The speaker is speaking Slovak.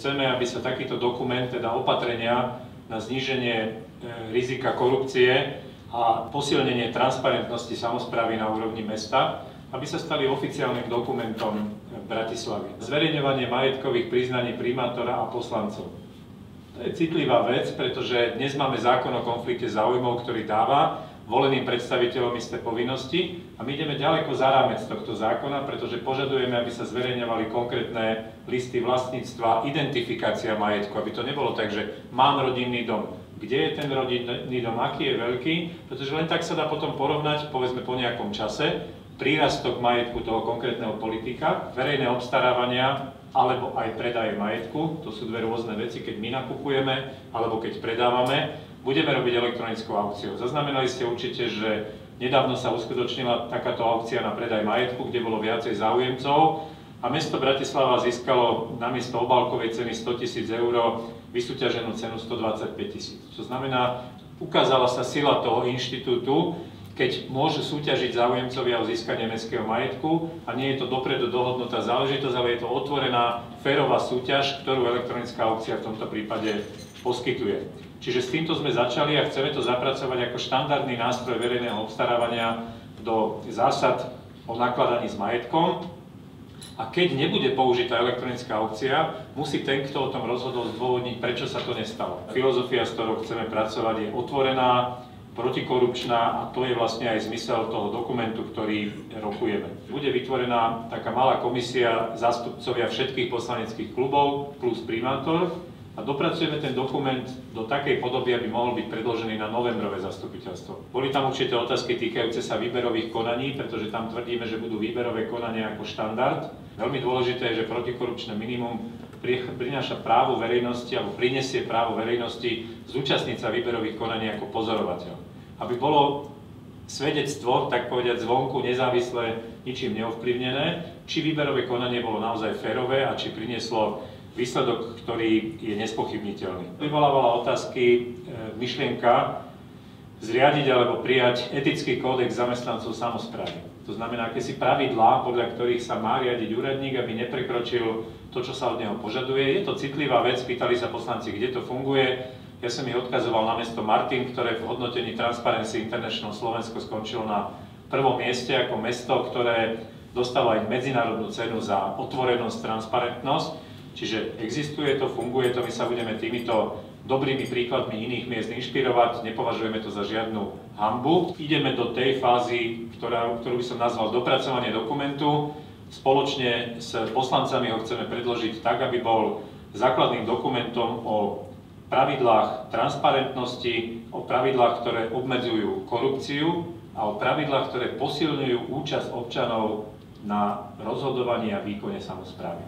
chceme, aby sa takýto dokument, teda opatrenia na zníženie rizika korupcie a posilnenie transparentnosti samosprávy na úrovni mesta, aby sa stali oficiálnym dokumentom Bratislavy. Zverejňovanie majetkových priznaní primátora a poslancov. To je citlivá vec, pretože dnes máme zákon o konflikte záujmov, ktorý dáva voleným predstaviteľom isté povinnosti a my ideme ďaleko za rámec tohto zákona, pretože požadujeme, aby sa zverejňovali konkrétne listy vlastníctva, identifikácia majetku, aby to nebolo tak, že mám rodinný dom. Kde je ten rodinný dom, aký je veľký, pretože len tak sa dá potom porovnať, povedzme po nejakom čase, prírastok majetku toho konkrétneho politika, verejné obstarávania alebo aj predaje majetku, to sú dve rôzne veci, keď my nakupujeme alebo keď predávame, budeme robiť elektronickou aukciou. Zaznamenali ste určite, že nedávno sa uskutočnila takáto aukcia na predaj majetku, kde bolo viacej záujemcov a mesto Bratislava získalo namiesto obálkovej ceny 100 000 eur vysúťaženú cenu 125 000. To znamená, ukázala sa sila toho inštitútu, keď môžu súťažiť záujemcovia o získanie mestského majetku a nie je to dopredu dohodnutá záležitosť, ale je to otvorená, férová súťaž, ktorú elektronická aukcia v tomto prípade poskytuje. Čiže s týmto sme začali a chceme to zapracovať ako štandardný nástroj verejného obstarávania do zásad o nakladaní s majetkom. A keď nebude použitá elektronická aukcia, musí ten, kto o tom rozhodol, zdôvodniť, prečo sa to nestalo. Filozofia, s ktorou chceme pracovať, je otvorená, protikorupčná a to je vlastne aj zmysel toho dokumentu, ktorý rokujeme. Bude vytvorená taká malá komisia zástupcovia všetkých poslaneckých klubov plus primátor a dopracujeme ten dokument do takej podoby, aby mohol byť predložený na novembrové zastupiteľstvo. Boli tam určité otázky týkajúce sa výberových konaní, pretože tam tvrdíme, že budú výberové konania ako štandard. Veľmi dôležité je, že protikorupčné minimum prináša právo verejnosti alebo prinesie právo verejnosti zúčastniť sa výberových konaní ako pozorovateľ. Aby bolo svedectvo, tak povedať zvonku, nezávisle, ničím neovplyvnené, či výberové konanie bolo naozaj férové a či prinieslo výsledok, ktorý je nespochybniteľný. Vyvolávala otázky myšlienka zriadiť alebo prijať etický kódex zamestnancov samosprávy. To znamená, akési pravidlá, podľa ktorých sa má riadiť úradník, aby neprekročil to, čo sa od neho požaduje. Je to citlivá vec, pýtali sa poslanci, kde to funguje. Ja som ich odkazoval na mesto Martin, ktoré v hodnotení Transparency International Slovensko skončilo na prvom mieste ako mesto, ktoré dostalo aj medzinárodnú cenu za otvorenosť, transparentnosť. Čiže existuje to, funguje to, my sa budeme týmito dobrými príkladmi iných miest inšpirovať, nepovažujeme to za žiadnu hanbu. Ideme do tej fázy, ktorú by som nazval dopracovanie dokumentu. Spoločne s poslancami ho chceme predložiť tak, aby bol základným dokumentom o pravidlách transparentnosti, o pravidlách, ktoré obmedzujú korupciu a o pravidlách, ktoré posilňujú účasť občanov na rozhodovaní a výkone samosprávy.